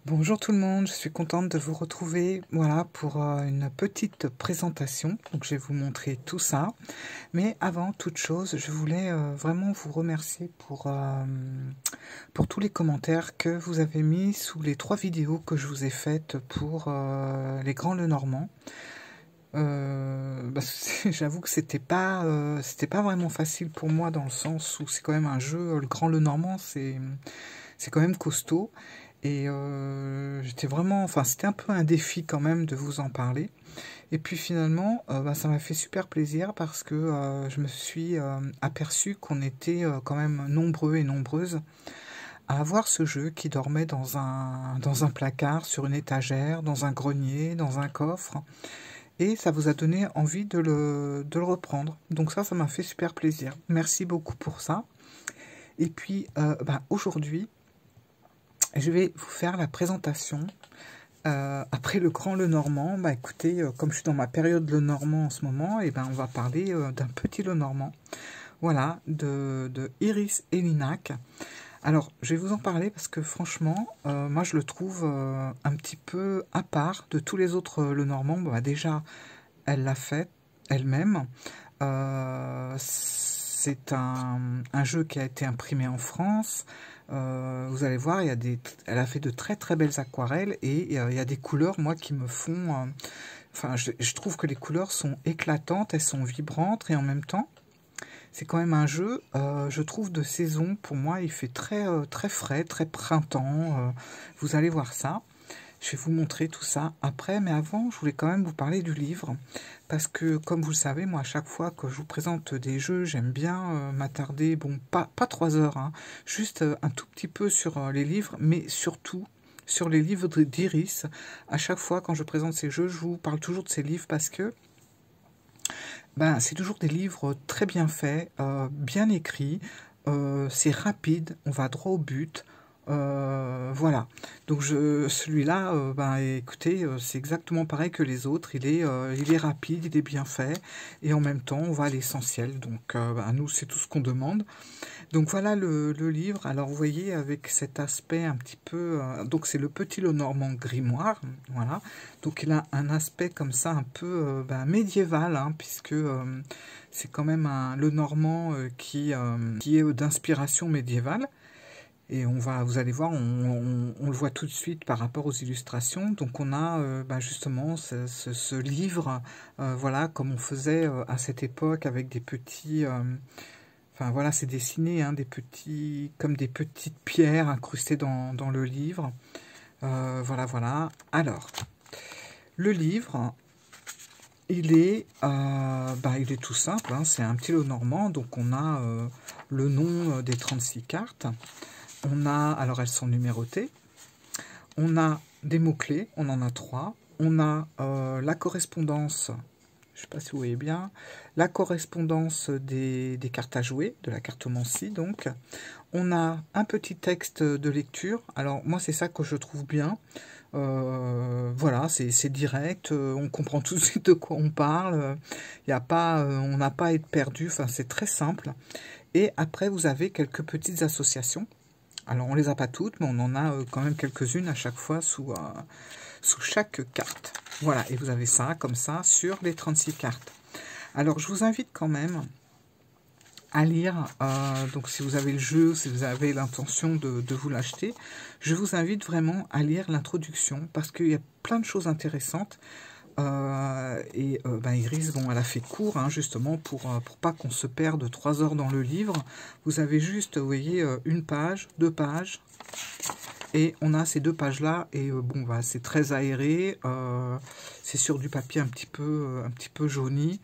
Bonjour tout le monde, je suis contente de vous retrouver, voilà, pour une petite présentation. Donc je vais vous montrer tout ça. Mais avant toute chose, je voulais vraiment vous remercier pour tous les commentaires que vous avez mis sous les 3 vidéos que je vous ai faites pour les Grands Lenormand. J'avoue que c'était pas vraiment facile pour moi dans le sens où c'est quand même un jeu, le Grand Lenormand, c'est quand même costaud. Et j'étais vraiment, enfin, c'était un peu un défi quand même de vous en parler. Et puis finalement, ça m'a fait super plaisir parce que je me suis aperçu qu'on était quand même nombreux et nombreuses à avoir ce jeu qui dormait dans un placard, sur une étagère, dans un grenier, dans un coffre. Et ça vous a donné envie de le reprendre. Donc ça m'a fait super plaisir. Merci beaucoup pour ça. Et puis aujourd'hui, je vais vous faire la présentation. Après le Grand Lenormand, écoutez, comme je suis dans ma période Lenormand en ce moment, et on va parler d'un petit Lenormand. Voilà, de Iris et Linac. Alors, je vais vous en parler parce que franchement, moi je le trouve un petit peu à part de tous les autres Lenormand. Déjà, elle l'a fait elle-même. C'est un jeu qui a été imprimé en France. Vous allez voir, elle a fait de très très belles aquarelles et il y a des couleurs, moi, qui me font... enfin, je trouve que les couleurs sont éclatantes, elles sont vibrantes et en même temps, c'est quand même un jeu, je trouve, de saison. Pour moi, il fait très, très frais, très printemps. Vous allez voir ça. Je vais vous montrer tout ça après, mais avant, je voulais quand même vous parler du livre, parce que, comme vous le savez, moi, à chaque fois que je vous présente des jeux, j'aime bien m'attarder, bon, pas 3 heures, hein, juste un tout petit peu sur les livres, mais surtout sur les livres d'Iris. À chaque fois, quand je présente ces jeux, je vous parle toujours de ces livres, parce que c'est toujours des livres très bien faits, bien écrits, c'est rapide, on va droit au but. Voilà, donc celui-là, écoutez, c'est exactement pareil que les autres. Il est rapide, il est bien fait, et en même temps, on va à l'essentiel. Donc, nous, c'est tout ce qu'on demande. Donc voilà le livre. Alors vous voyez, avec cet aspect un petit peu... donc c'est le petit Lenormand grimoire, voilà. Donc il a un aspect comme ça un peu médiéval, hein, puisque c'est quand même un Lenormand qui est d'inspiration médiévale. Et vous allez voir, on le voit tout de suite par rapport aux illustrations. Donc on a justement ce livre, voilà, comme on faisait à cette époque avec des petits... enfin voilà, c'est dessiné, hein, comme des petites pierres incrustées dans le livre. Voilà, voilà. Alors, le livre, il est tout simple, hein, c'est un petit Lenormand. Donc on a le nom des 36 cartes. On a, alors elles sont numérotées, on a des mots-clés, on en a 3, on a la correspondance, je ne sais pas si vous voyez bien, la correspondance des cartes à jouer, de la cartomancie donc, on a un petit texte de lecture. Alors moi c'est ça que je trouve bien, voilà, c'est direct, on comprend tout de suite de quoi on parle, on n'a pas à être perdu, enfin c'est très simple. Et après vous avez quelques petites associations. Alors, on les a pas toutes, mais on en a quand même quelques-unes à chaque fois sous chaque carte. Voilà, et vous avez ça, comme ça, sur les 36 cartes. Alors, je vous invite quand même à lire, donc si vous avez le jeu, si vous avez l'intention de vous l'acheter, je vous invite vraiment à lire l'introduction, parce qu'il y a plein de choses intéressantes. Iris, bon, elle a fait court, hein, justement, pour pas qu'on se perde 3 heures dans le livre. Vous avez juste, vous voyez, une page, 2 pages, et on a ces 2 pages-là, et c'est très aéré, c'est sur du papier un petit peu jauni,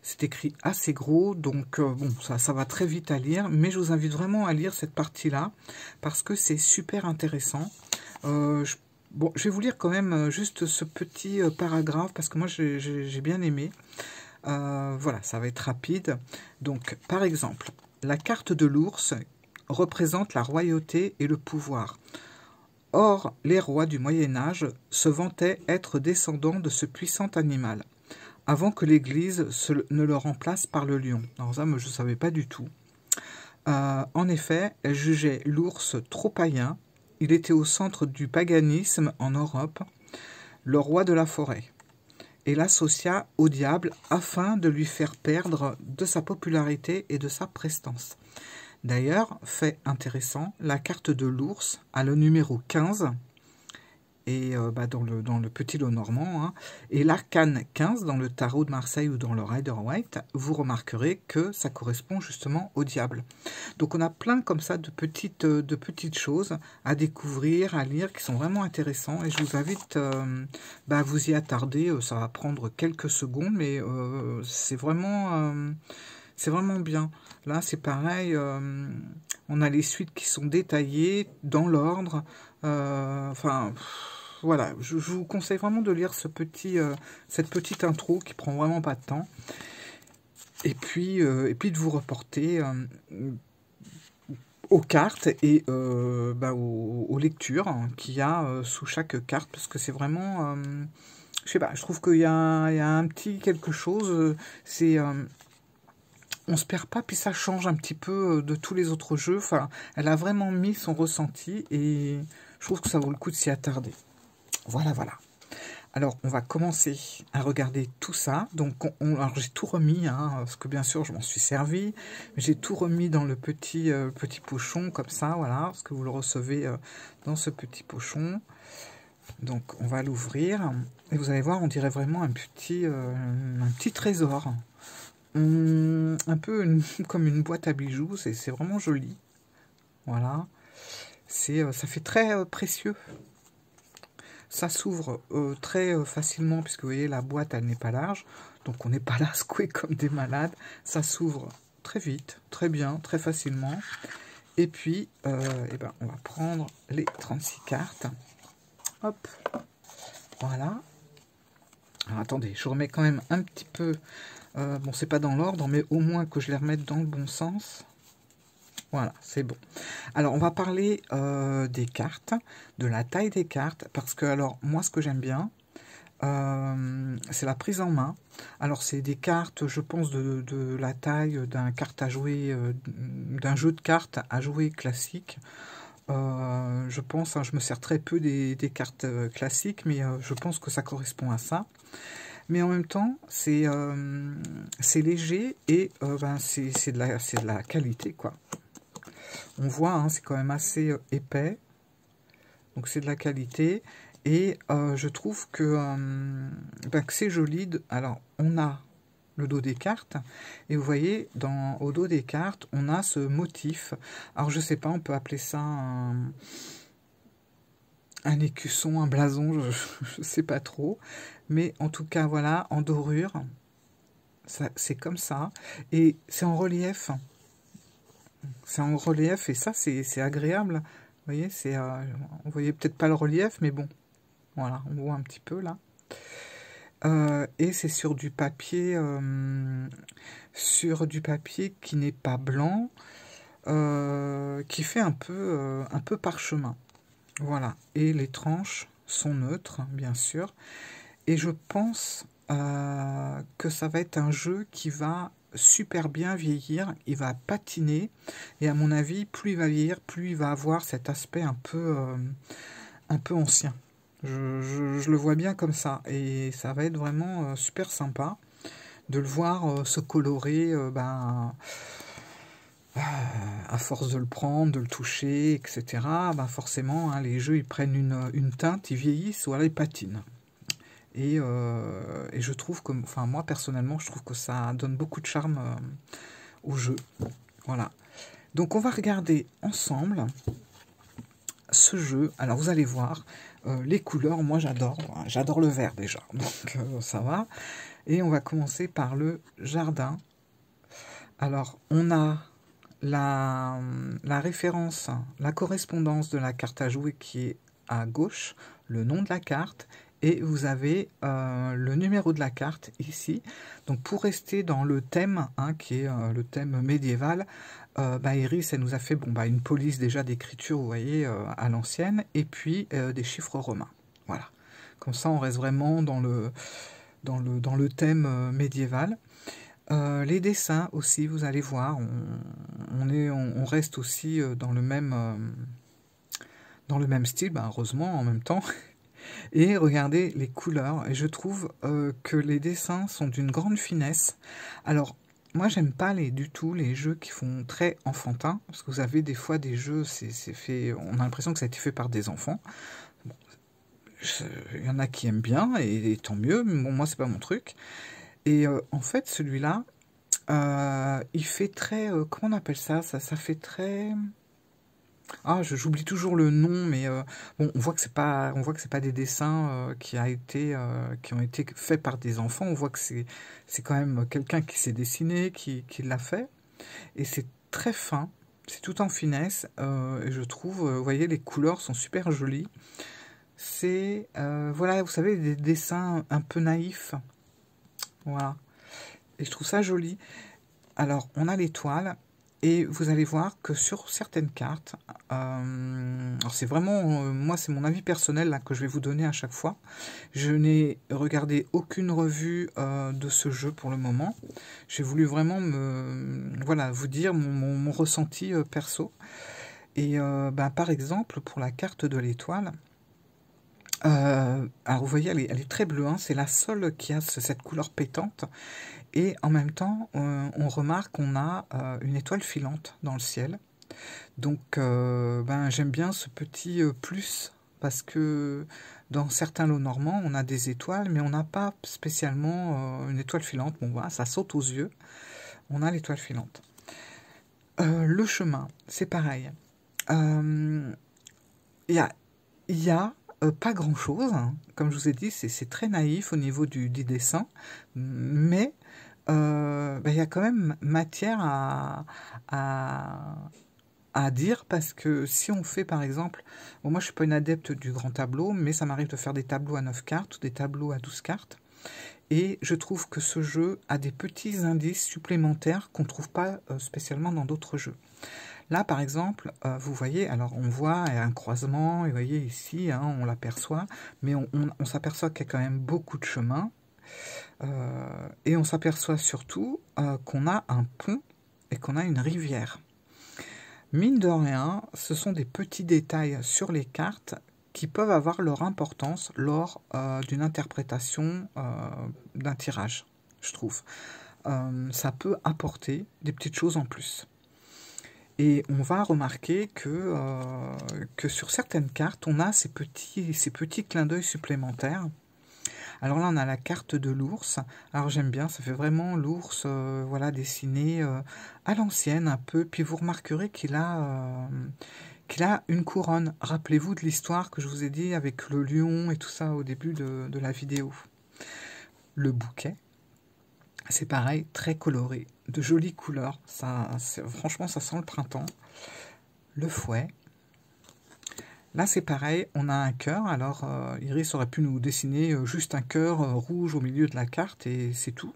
c'est écrit assez gros, donc ça va très vite à lire, mais je vous invite vraiment à lire cette partie-là, parce que c'est super intéressant. Bon, je vais vous lire quand même juste ce petit paragraphe, parce que moi j'ai bien aimé. Voilà, ça va être rapide. Donc, par exemple, la carte de l'ours représente la royauté et le pouvoir. Or, les rois du Moyen-Âge se vantaient être descendants de ce puissant animal, avant que l'Église ne le remplace par le lion. Alors ça, moi, je ne savais pas du tout. En effet, elle jugeait l'ours trop païen, il était au centre du paganisme en Europe, le roi de la forêt, et l'associa au diable afin de lui faire perdre de sa popularité et de sa prestance. D'ailleurs, fait intéressant, la carte de l'ours a le numéro 15, et dans le petit lot normand, hein, et l'arcane 15 dans le tarot de Marseille ou dans le Rider-Waite, vous remarquerez que ça correspond justement au diable. Donc on a plein comme ça de petites choses à découvrir, à lire, qui sont vraiment intéressants, et je vous invite à vous y attarder. Ça va prendre quelques secondes, mais c'est vraiment bien. Là, c'est pareil, on a les suites qui sont détaillées dans l'ordre. Voilà, je vous conseille vraiment de lire cette petite intro qui prend vraiment pas de temps. Et puis de vous reporter aux cartes et aux lectures qu'il y a sous chaque carte, parce que c'est vraiment... je sais pas, je trouve qu'il y a un petit quelque chose, on se perd pas, puis ça change un petit peu de tous les autres jeux. Enfin, elle a vraiment mis son ressenti et je trouve que ça vaut le coup de s'y attarder. Voilà. Alors, on va commencer à regarder tout ça. Donc, alors j'ai tout remis, hein, parce que bien sûr, je m'en suis servi. J'ai tout remis dans le petit pochon, comme ça, voilà, parce que vous le recevez dans ce petit pochon. Donc, on va l'ouvrir. Et vous allez voir, on dirait vraiment un petit trésor. Un peu comme une boîte à bijoux, c'est vraiment joli. Voilà. Ça fait très précieux. Ça s'ouvre très facilement, puisque vous voyez, la boîte, elle n'est pas large. Donc on n'est pas là secoué comme des malades. Ça s'ouvre très vite, très bien, très facilement. Et puis, on va prendre les 36 cartes. Hop. Voilà. Alors attendez, je remets quand même un petit peu... bon, c'est pas dans l'ordre, mais au moins que je les remette dans le bon sens. Voilà, c'est bon. Alors, on va parler des cartes, de la taille des cartes, parce que, alors, moi, ce que j'aime bien, c'est la prise en main. Alors, c'est des cartes, je pense, de la taille d'un carte à jouer, d'un jeu de cartes à jouer classique. Je pense, hein, je me sers très peu des cartes classiques, mais je pense que ça correspond à ça. Mais en même temps, c'est léger et c'est de la qualité, quoi. On voit, hein, c'est quand même assez épais, donc c'est de la qualité, et je trouve que c'est joli. Alors, on a le dos des cartes, et vous voyez, au dos des cartes, on a ce motif. Alors, je sais pas, on peut appeler ça un écusson, un blason, je sais pas trop, mais en tout cas, voilà, en dorure, c'est comme ça, et c'est en relief. C'est en relief et ça, c'est agréable. Vous voyez, on voyait peut-être pas le relief, mais bon, voilà, on voit un petit peu là. Et c'est sur du papier qui n'est pas blanc, qui fait un peu parchemin. Voilà. Et les tranches sont neutres, bien sûr. Et je pense que ça va être un jeu qui va super bien vieillir, il va patiner, et à mon avis, plus il va vieillir, plus il va avoir cet aspect un peu ancien. Je le vois bien comme ça, et ça va être vraiment super sympa de le voir se colorer à force de le prendre, de le toucher, etc. Forcément, hein, les jeux, ils prennent une teinte, ils vieillissent, voilà, ils patinent. Et je trouve que, enfin moi personnellement, je trouve que ça donne beaucoup de charme au jeu. Voilà. Donc on va regarder ensemble ce jeu. Alors vous allez voir, les couleurs, moi j'adore. J'adore le vert déjà, donc ça va. Et on va commencer par le jardin. Alors on a la référence, la correspondance de la carte à jouer qui est à gauche, le nom de la carte. Et vous avez le numéro de la carte ici. Donc pour rester dans le thème, hein, qui est le thème médiéval, Iris, elle nous a fait une police déjà d'écriture, vous voyez, à l'ancienne, et puis des chiffres romains. Voilà. Comme ça, on reste vraiment dans le thème médiéval. Les dessins aussi, vous allez voir, on reste aussi dans le même dans le même style, bah, heureusement en même temps. Et regardez les couleurs, et je trouve que les dessins sont d'une grande finesse. Alors, moi, j'aime pas du tout les jeux qui font très enfantin, parce que vous avez des fois des jeux, c'est fait, on a l'impression que ça a été fait par des enfants. Bon, il y en a qui aiment bien, et tant mieux, mais bon, moi, c'est pas mon truc. Et en fait, celui-là, il fait très, comment on appelle ça? Ça fait très... Ah, j'oublie toujours le nom, mais bon, on voit que c'est pas des dessins qui ont été faits par des enfants. On voit que c'est quand même quelqu'un qui s'est dessiné, qui l'a fait, et c'est très fin. C'est tout en finesse, et je trouve, vous voyez, les couleurs sont super jolies. C'est, voilà, vous savez, des dessins un peu naïfs, voilà. Et je trouve ça joli. Alors, on a l'étoile, et vous allez voir que sur certaines cartes, alors c'est vraiment, moi c'est mon avis personnel là, que je vais vous donner à chaque fois. Je n'ai regardé aucune revue de ce jeu pour le moment. J'ai voulu vraiment voilà, vous dire mon ressenti perso. Et ben, par exemple, pour la carte de l'étoile, alors vous voyez, elle est très bleue, hein, c'est la seule qui a cette couleur pétante. Et en même temps, on remarque qu'on a une étoile filante dans le ciel. Donc, ben, j'aime bien ce petit plus, parce que dans certains lots normands, on a des étoiles, mais on n'a pas spécialement une étoile filante. Bon, voilà, ça saute aux yeux. On a l'étoile filante. Le chemin, c'est pareil. Il y a pas grand-chose, hein. Comme je vous ai dit, c'est très naïf au niveau du dessin, mais ben, il y a quand même matière à dire, parce que si on fait par exemple, bon, moi je suis pas une adepte du grand tableau, mais ça m'arrive de faire des tableaux à 9 cartes ou des tableaux à 12 cartes, et je trouve que ce jeu a des petits indices supplémentaires qu'on ne trouve pas spécialement dans d'autres jeux. Là, par exemple, vous voyez, alors on voit un croisement, et vous voyez ici, hein, on l'aperçoit, mais on s'aperçoit qu'il y a quand même beaucoup de chemin, et on s'aperçoit surtout qu'on a un pont et qu'on a une rivière. Mine de rien, ce sont des petits détails sur les cartes qui peuvent avoir leur importance lors d'une interprétation d'un tirage, je trouve. Ça peut apporter des petites choses en plus. Et on va remarquer que sur certaines cartes, on a ces petits clins d'œil supplémentaires. Alors là, on a la carte de l'ours. Alors j'aime bien, ça fait vraiment l'ours, voilà, dessiné à l'ancienne un peu. Puis vous remarquerez qu'il a une couronne. Rappelez-vous de l'histoire que je vous ai dit avec le lion et tout ça au début de la vidéo. Le bouquet, c'est pareil, très coloré, de jolies couleurs. Franchement, ça sent le printemps. Le fouet. Là, c'est pareil, on a un cœur. Alors, Iris aurait pu nous dessiner juste un cœur rouge au milieu de la carte et c'est tout.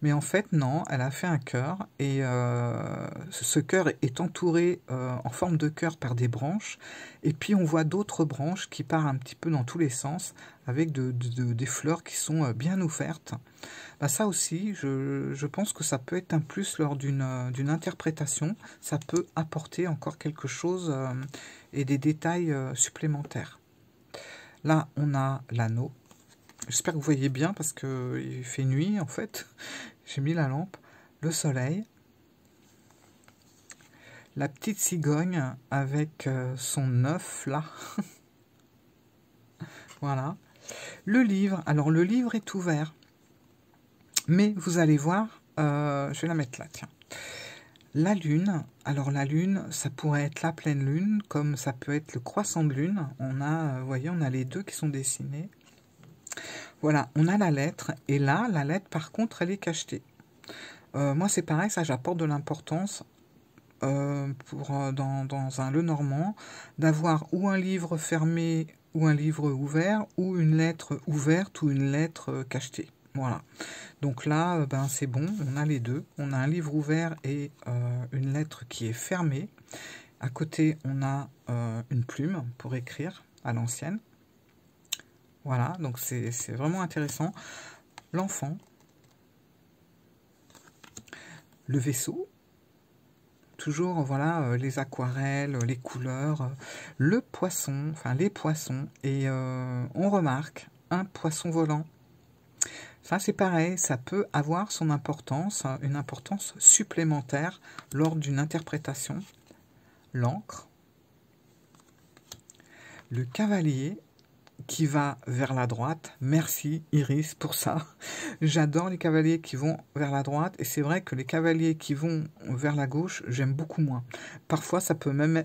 Mais en fait, non, elle a fait un cœur, et ce cœur est entouré en forme de cœur par des branches. Et puis, on voit d'autres branches qui partent un petit peu dans tous les sens, avec des fleurs qui sont bien ouvertes. Bah, ça aussi, je pense que ça peut être un plus lors d'une interprétation. Ça peut apporter encore quelque chose et des détails supplémentaires. Là, on a l'anneau. J'espère que vous voyez bien, parce qu'il fait nuit en fait. J'ai mis la lampe. Le soleil. La petite cigogne avec son œuf là. Voilà. Le livre. Alors le livre est ouvert. Mais vous allez voir, je vais la mettre là, tiens. La lune, alors la lune, ça pourrait être la pleine lune, comme ça peut être le croissant de lune. On a, vous voyez, on a les deux qui sont dessinés. Voilà, on a la lettre, et là, la lettre, par contre, elle est cachetée. Moi, c'est pareil, ça, j'apporte de l'importance dans un Lenormand, d'avoir ou un livre fermé, ou un livre ouvert, ou une lettre ouverte, ou une lettre cachetée. Voilà. Donc là, ben, c'est bon, on a les deux. On a un livre ouvert et une lettre qui est fermée. À côté, on a une plume pour écrire à l'ancienne. Voilà, donc c'est vraiment intéressant. L'enfant. Le vaisseau. toujours, voilà, les aquarelles, les couleurs, le poisson, enfin les poissons, et on remarque un poisson volant. Ça, c'est pareil, ça peut avoir son importance, une importance supplémentaire lors d'une interprétation. L'encre, le cavalier qui va vers la droite. Merci Iris pour ça. J'adore les cavaliers qui vont vers la droite, et c'est vrai que les cavaliers qui vont vers la gauche, j'aime beaucoup moins. Parfois, ça peut même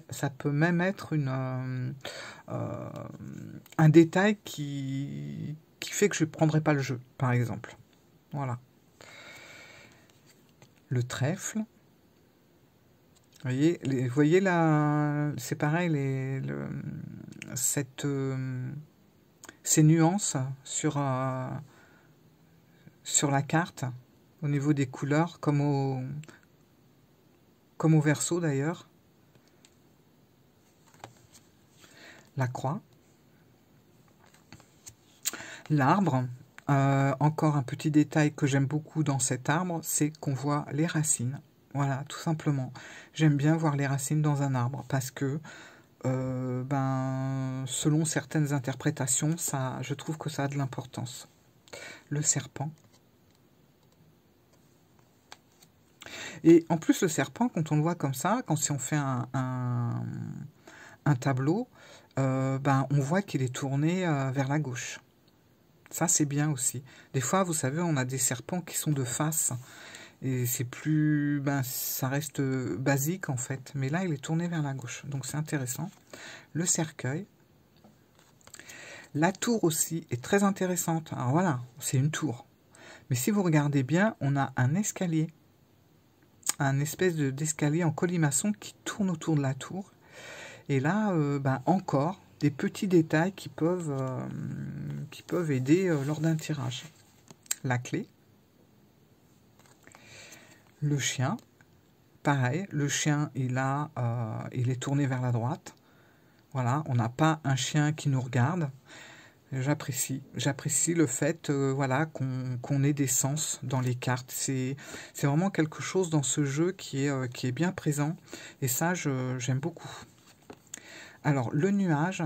être un détail qui fait que je ne prendrai pas le jeu, par exemple. Voilà. Le trèfle. Vous voyez là, c'est pareil, ces nuances sur la carte, au niveau des couleurs, comme au verso d'ailleurs. La croix. L'arbre. Encore un petit détail que j'aime beaucoup dans cet arbre, c'est qu'on voit les racines. Voilà, tout simplement. J'aime bien voir les racines dans un arbre parce que, selon certaines interprétations, je trouve que ça a de l'importance. Le serpent. Et en plus, le serpent, quand on le voit comme ça, si on fait un tableau, on voit qu'il est tourné vers la gauche. Ça, c'est bien aussi. Des fois, vous savez, on a des serpents qui sont de face. Et c'est plus... ça reste basique, en fait. Mais là, il est tourné vers la gauche. Donc, c'est intéressant. Le cercueil. La tour aussi est très intéressante. Alors, voilà, c'est une tour. Mais si vous regardez bien, on a un escalier. Un espèce d'escalier en colimaçon qui tourne autour de la tour. Et là, encore... des petits détails qui peuvent aider lors d'un tirage. La clé. Le chien. Pareil, le chien, il est tourné vers la droite. Voilà, on n'a pas un chien qui nous regarde. J'apprécie le fait voilà, qu'on ait des sens dans les cartes. C'est vraiment quelque chose dans ce jeu qui est bien présent. Et ça, j'aime beaucoup. Alors, le nuage,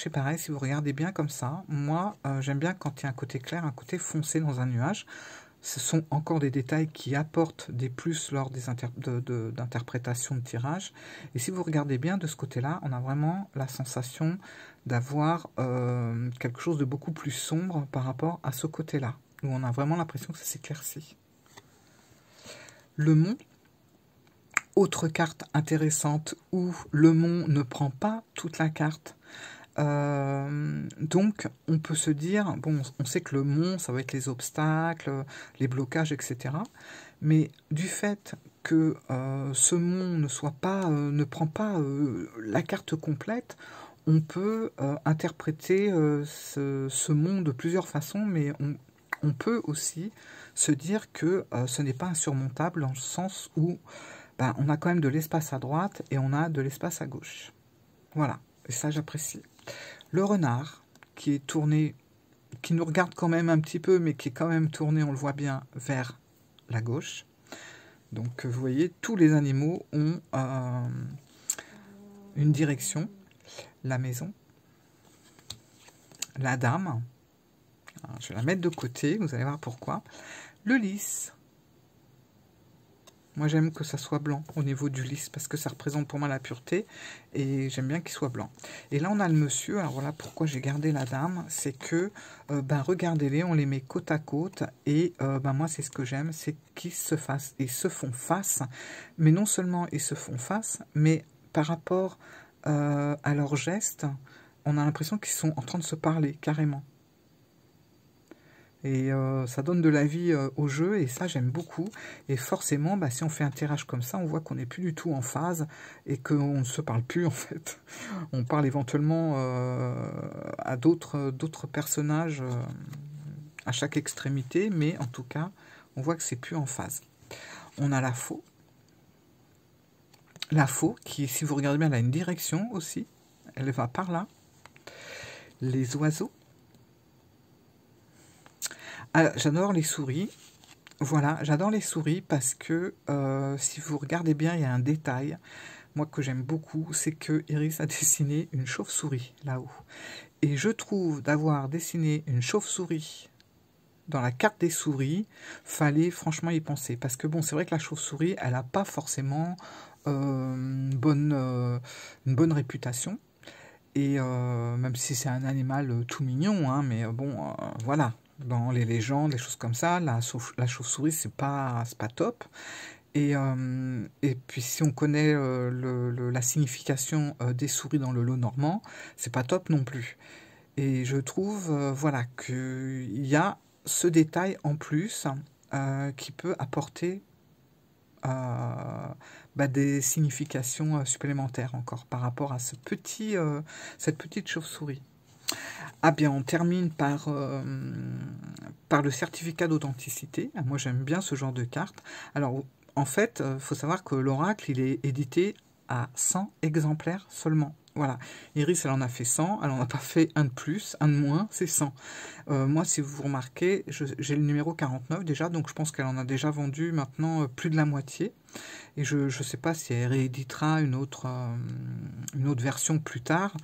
c'est pareil, si vous regardez bien comme ça, moi, j'aime bien quand il y a un côté clair, un côté foncé dans un nuage. Ce sont encore des détails qui apportent des plus lors des d'interprétation de tirage. Et si vous regardez bien de ce côté-là, on a vraiment la sensation d'avoir quelque chose de beaucoup plus sombre par rapport à ce côté-là, où on a vraiment l'impression que ça s'éclaircit. Le mont. Autre carte intéressante où le mont ne prend pas toute la carte. Donc, on peut se dire, bon, on sait que le mont, ça va être les obstacles, les blocages, etc. Mais du fait que ce mont ne prend pas la carte complète, on peut interpréter ce mont de plusieurs façons, mais on peut aussi se dire que ce n'est pas insurmontable dans le sens où on a quand même de l'espace à droite et on a de l'espace à gauche. Voilà, et ça j'apprécie. Le renard, qui est tourné, qui nous regarde quand même un petit peu, mais qui est quand même tourné, on le voit bien, vers la gauche. Donc vous voyez, tous les animaux ont une direction. La maison. La dame. Alors, je vais la mettre de côté, vous allez voir pourquoi. Le lys. Moi, j'aime que ça soit blanc au niveau du lys, parce que ça représente pour moi la pureté, et j'aime bien qu'il soit blanc. Et là, on a le monsieur. Alors voilà pourquoi j'ai gardé la dame, c'est que, regardez-les, on les met côte à côte, et moi, c'est ce que j'aime, c'est qu'ils se font face, mais non seulement ils se font face, mais par rapport à leurs gestes, on a l'impression qu'ils sont en train de se parler, carrément. Et ça donne de la vie au jeu, et ça j'aime beaucoup. Et forcément, si on fait un tirage comme ça, on voit qu'on n'est plus du tout en phase, et qu'on ne se parle plus en fait. On parle éventuellement à d'autres personnages à chaque extrémité, mais en tout cas, on voit que c'est plus en phase. On a la faux. La faux, qui, si vous regardez bien, elle a une direction aussi. Elle va par là. Les oiseaux. J'adore les souris. Voilà, j'adore les souris parce que si vous regardez bien, il y a un détail, moi que j'aime beaucoup, c'est que Iris a dessiné une chauve-souris là-haut. Et je trouve d'avoir dessiné une chauve-souris dans la carte des souris, fallait franchement y penser. Parce que bon, c'est vrai que la chauve-souris, elle n'a pas forcément une bonne réputation. Et même si c'est un animal tout mignon, hein, mais bon, voilà. Dans les légendes, les choses comme ça, la chauve-souris, c'est pas top. Et puis si on connaît la signification des souris dans le lot normand, c'est pas top non plus. Et je trouve, voilà, qu'il y a ce détail en plus qui peut apporter des significations supplémentaires encore par rapport à cette petite chauve-souris. Ah bien, on termine par le certificat d'authenticité. Ah, moi, j'aime bien ce genre de carte. Alors, en fait, il faut savoir que l'oracle, il est édité à 100 exemplaires seulement. Voilà. Iris, elle en a fait 100, elle n'en a pas fait un de plus, un de moins, c'est 100. Moi, si vous remarquez, j'ai le numéro 49 déjà, donc je pense qu'elle en a déjà vendu maintenant plus de la moitié. Et je ne sais pas si elle rééditera une autre version plus tard.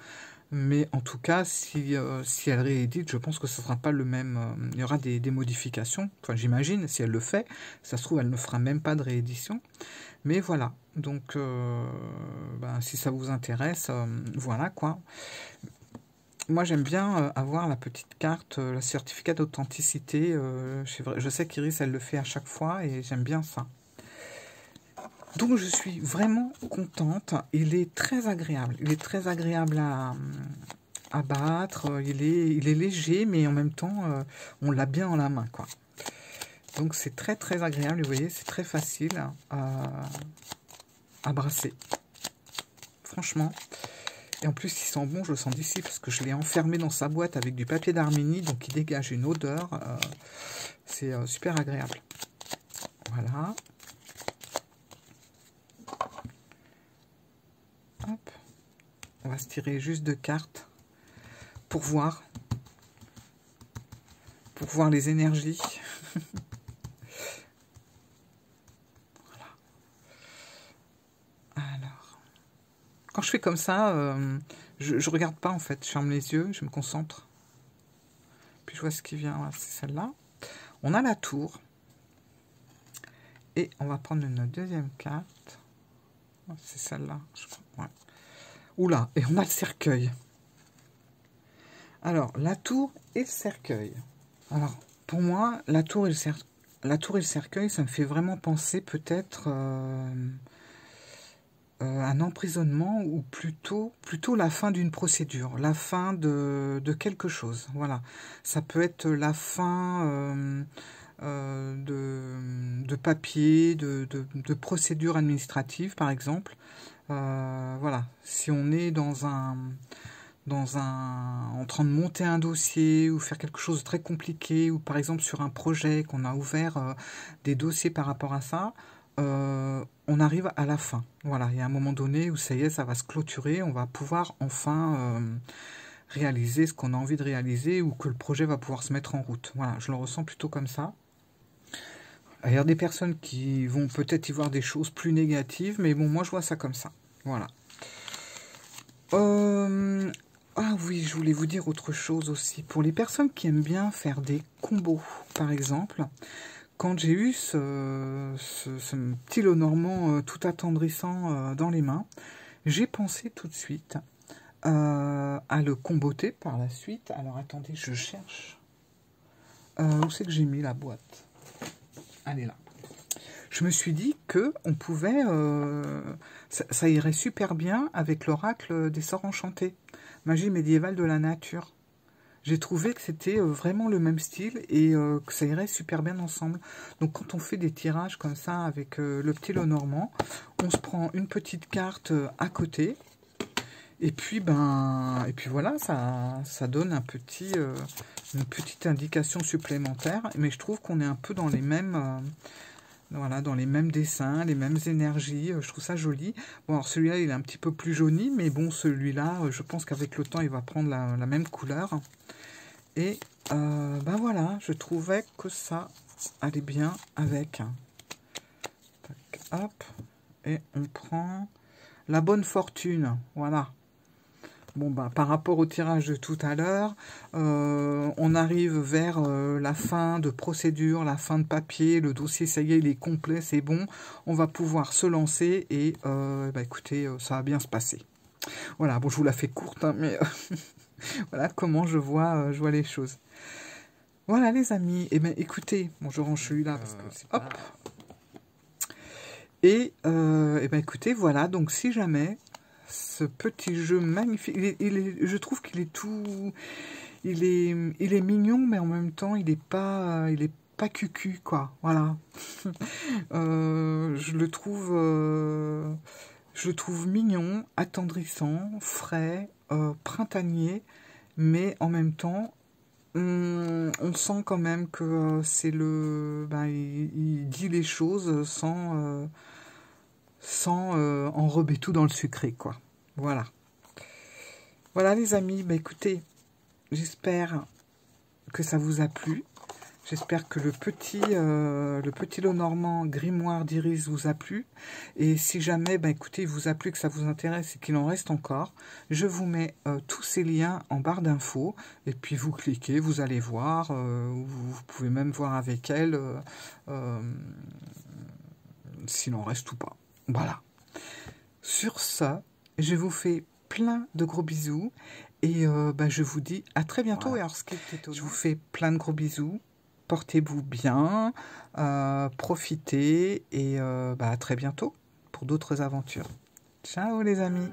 Mais en tout cas, si elle réédite, je pense que ce ne sera pas le même. Il y aura des modifications. Enfin, j'imagine, si elle le fait. Ça se trouve, elle ne fera même pas de réédition. Mais voilà. Donc, si ça vous intéresse, voilà quoi. Moi, j'aime bien avoir la petite carte, le certificat d'authenticité. Je sais qu'Iris, elle le fait à chaque fois et j'aime bien ça. Donc je suis vraiment contente, il est très agréable, à battre, il est léger mais en même temps on l'a bien en la main quoi. Donc c'est très très agréable, vous voyez, c'est très facile à brasser, franchement. Et en plus il sent bon, je le sens d'ici parce que je l'ai enfermé dans sa boîte avec du papier d'Arménie, donc il dégage une odeur, c'est super agréable. Voilà. Hop. On va se tirer juste deux cartes pour voir les énergies. Voilà. Alors, quand je fais comme ça, je regarde pas en fait, je ferme les yeux, je me concentre. Puis je vois ce qui vient, voilà, c'est celle-là. On a la tour. Et on va prendre une deuxième carte. C'est celle-là, je crois. Ouais. Oula, et on a le cercueil. Alors, la tour et le cercueil. Alors, pour moi, la tour et le cercueil, ça me fait vraiment penser peut-être un emprisonnement ou plutôt la fin d'une procédure, la fin de quelque chose. Voilà, ça peut être la fin de papier, de procédure administrative, par exemple. Voilà, si on est en train de monter un dossier ou faire quelque chose de très compliqué, ou par exemple sur un projet qu'on a ouvert des dossiers par rapport à ça, on arrive à la fin. Voilà, il y a un moment donné où ça y est, ça va se clôturer, on va pouvoir enfin réaliser ce qu'on a envie de réaliser ou que le projet va pouvoir se mettre en route. Voilà, je le ressens plutôt comme ça. Il y a des personnes qui vont peut-être y voir des choses plus négatives, mais bon, moi je vois ça comme ça. Voilà. Ah oui, je voulais vous dire autre chose aussi. Pour les personnes qui aiment bien faire des combos, par exemple, quand j'ai eu ce petit lot normand tout attendrissant dans les mains, j'ai pensé tout de suite à le comboter par la suite. Alors attendez, je cherche. Où c'est que j'ai mis la boîte? Elle est là. Je me suis dit que on pouvait, ça irait super bien avec l'oracle des sorts enchantés, magie médiévale de la nature. J'ai trouvé que c'était vraiment le même style et que ça irait super bien ensemble. Donc quand on fait des tirages comme ça avec le petit lot normand, on se prend une petite carte à côté et puis voilà, ça donne une petite indication supplémentaire. Mais je trouve qu'on est un peu dans les mêmes voilà, dans les mêmes dessins, les mêmes énergies, je trouve ça joli. Bon, alors celui-là, il est un petit peu plus jauni, mais bon, celui-là, je pense qu'avec le temps, il va prendre la même couleur. Et voilà, je trouvais que ça aller bien avec. Tac, hop. Et on prend la bonne fortune. Voilà. Bon, bah, par rapport au tirage de tout à l'heure, on arrive vers la fin de procédure, la fin de papier, le dossier, ça y est, il est complet, c'est bon. On va pouvoir se lancer et, bah, écoutez, ça va bien se passer. Voilà, bon, je vous la fais courte, hein, mais voilà comment je vois les choses. Voilà, les amis. Eh bien, écoutez, bon, je range celui-là parce que c'est... Hop. Et, eh bien, écoutez, voilà, donc si jamais... Ce petit jeu magnifique, je trouve qu'il est tout, il est mignon, mais en même temps, il est pas cucu, quoi. Voilà. Je le trouve mignon, attendrissant, frais, printanier, mais en même temps, on sent quand même que c'est ben, il dit les choses sans enrober tout dans le sucré, quoi. Voilà. Voilà, les amis. Bah, écoutez, j'espère que ça vous a plu. J'espère que le petit lot normand grimoire d'Iris vous a plu. Et si jamais, bah, écoutez, il vous a plu, que ça vous intéresse et qu'il en reste encore, je vous mets tous ces liens en barre d'infos. Et puis vous cliquez, vous allez voir. Vous pouvez même voir avec elle s'il en reste ou pas. Voilà. Sur ça, je vous fais plein de gros bisous et bah, je vous dis à très bientôt. Voilà. Et alors, ce qui est étonnant, je vous fais plein de gros bisous. Portez-vous bien, profitez et bah, à très bientôt pour d'autres aventures. Ciao les amis.